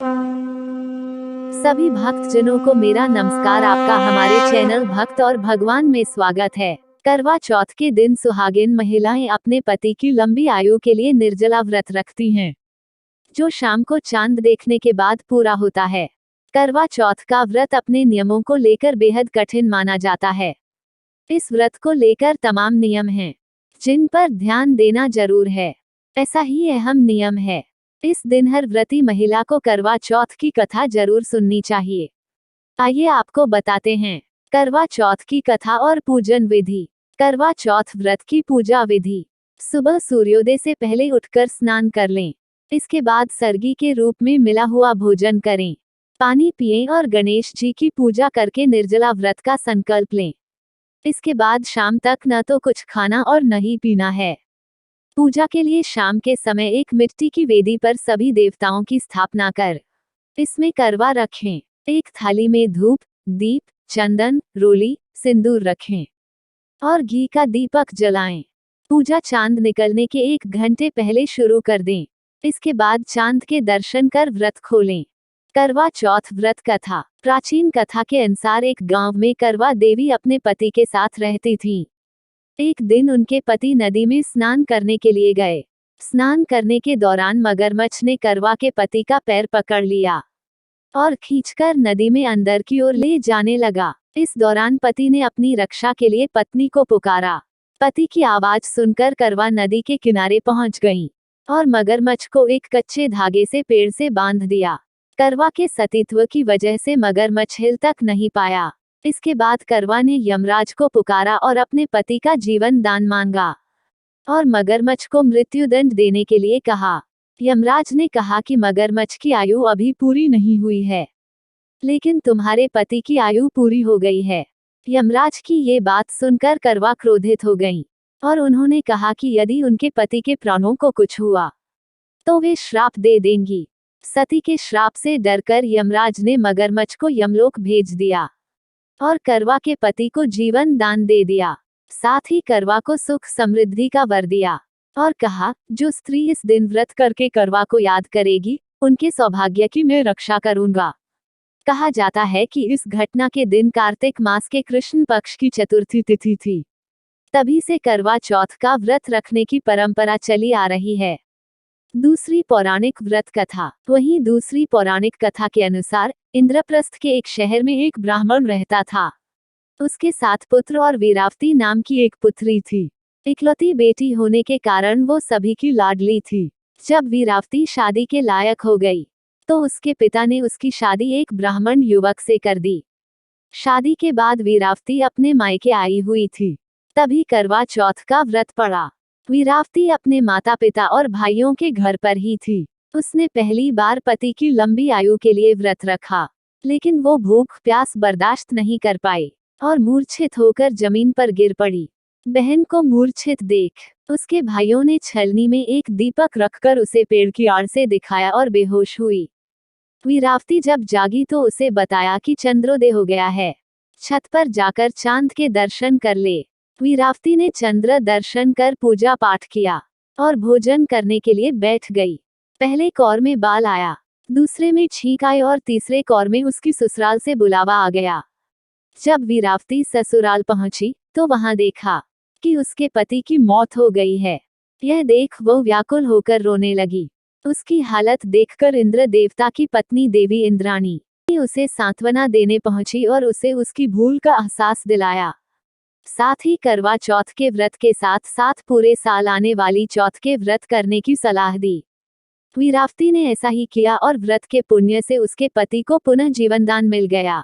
सभी भक्तजनों को मेरा नमस्कार। आपका हमारे चैनल भक्त और भगवान में स्वागत है। करवा चौथ के दिन सुहागिन महिलाएं अपने पति की लंबी आयु के लिए निर्जला व्रत रखती हैं, जो शाम को चांद देखने के बाद पूरा होता है। करवा चौथ का व्रत अपने नियमों को लेकर बेहद कठिन माना जाता है। इस व्रत को लेकर तमाम नियम हैं, जिन पर ध्यान देना जरूर है। ऐसा ही अहम नियम है, इस दिन हर व्रती महिला को करवा चौथ की कथा जरूर सुननी चाहिए। आइए आपको बताते हैं करवा चौथ की कथा और पूजन विधि। करवा चौथ व्रत की पूजा विधि। सुबह सूर्योदय से पहले उठकर स्नान कर लें। इसके बाद सरगी के रूप में मिला हुआ भोजन करें, पानी पिएं और गणेश जी की पूजा करके निर्जला व्रत का संकल्प लें। इसके बाद शाम तक न तो कुछ खाना और न ही पीना है। पूजा के लिए शाम के समय एक मिट्टी की वेदी पर सभी देवताओं की स्थापना कर इसमें करवा रखें। एक थाली में धूप, दीप, चंदन, रोली, सिंदूर रखें और घी का दीपक जलाएं। पूजा चांद निकलने के 1 घंटे पहले शुरू कर दें। इसके बाद चांद के दर्शन कर व्रत खोलें। करवा चौथ व्रत कथा। प्राचीन कथा के अनुसार एक गांव में करवा देवी अपने पति के साथ रहती थीं। एक दिन उनके पति नदी में स्नान करने के लिए गए। स्नान करने के दौरान मगरमच्छ ने करवा के पति का पैर पकड़ लिया और खींचकर नदी में अंदर की ओर ले जाने लगा। इस दौरान पति ने अपनी रक्षा के लिए पत्नी को पुकारा। पति की आवाज सुनकर करवा नदी के किनारे पहुंच गईं और मगरमच्छ को एक कच्चे धागे से पेड़ से बांध दिया। करवा के सतीत्व की वजह से मगरमच्छ हिल तक नहीं पाया। इसके बाद करवा ने यमराज को पुकारा और अपने पति का जीवन दान मांगा और मगरमच्छ को मृत्युदंड देने के लिए कहा। यमराज ने कहा कि मगरमच्छ की आयु अभी पूरी नहीं हुई है, लेकिन तुम्हारे पति की आयु पूरी हो गई है। यमराज की ये बात सुनकर करवा क्रोधित हो गईं और उन्होंने कहा कि यदि उनके पति के प्राणों को कुछ हुआ तो वे श्राप दे देंगी। सती के श्राप से डरकर यमराज ने मगरमच्छ को यमलोक भेज दिया और करवा के पति को जीवन दान दे दिया। साथ ही करवा को सुख समृद्धि का वर दिया और कहा, जो स्त्री इस दिन व्रत करके करवा को याद करेगी, उनके सौभाग्य की मैं रक्षा करूंगा। कहा जाता है कि इस घटना के दिन कार्तिक मास के कृष्ण पक्ष की चतुर्थी तिथि थी। तभी से करवा चौथ का व्रत रखने की परंपरा चली आ रही है। दूसरी पौराणिक व्रत कथा। वहीं दूसरी पौराणिक कथा के अनुसार इंद्रप्रस्थ के एक शहर में एक ब्राह्मण रहता था। उसके 7 पुत्र और वीरावती नाम की एक पुत्री थी। इकलौती बेटी होने के कारण वो सभी की लाडली थी। जब वीरावती शादी के लायक हो गई तो उसके पिता ने उसकी शादी एक ब्राह्मण युवक से कर दी। शादी के बाद वीरावती अपने मायके आई हुई थी। तभी करवा चौथ का व्रत पड़ा। वीरावती अपने माता पिता और भाइयों के घर पर ही थी। उसने पहली बार पति की लंबी आयु के लिए व्रत रखा, लेकिन वो भूख प्यास बर्दाश्त नहीं कर पाई और मूर्छित होकर जमीन पर गिर पड़ी। बहन को मूर्छित देख उसके भाइयों ने छलनी में एक दीपक रखकर उसे पेड़ की आड़ से दिखाया और बेहोश हुई। वीरावती जब जागी तो उसे बताया कि चंद्रोदय हो गया है, छत पर जाकर चांद के दर्शन कर ले। वीरावती ने चंद्र दर्शन कर पूजा पाठ किया और भोजन करने के लिए बैठ गई। पहले कौर में बाल आया, दूसरे में छींक आई और तीसरे कौर में उसकी ससुराल से बुलावा आ गया। जब वीरावती ससुराल पहुंची तो वहां देखा कि उसके पति की मौत हो गई है। यह देख वो व्याकुल होकर रोने लगी। उसकी हालत देखकर इंद्र देवता की पत्नी देवी इंद्राणी उसे सांत्वना देने पहुंची और उसे उसकी भूल का एहसास दिलाया। साथ ही करवा चौथ के व्रत के साथ साथ पूरे साल आने वाली चौथ के व्रत करने की सलाह दी। वीरावती ने ऐसा ही किया और व्रत के पुण्य से उसके पति को पुनः जीवनदान मिल गया।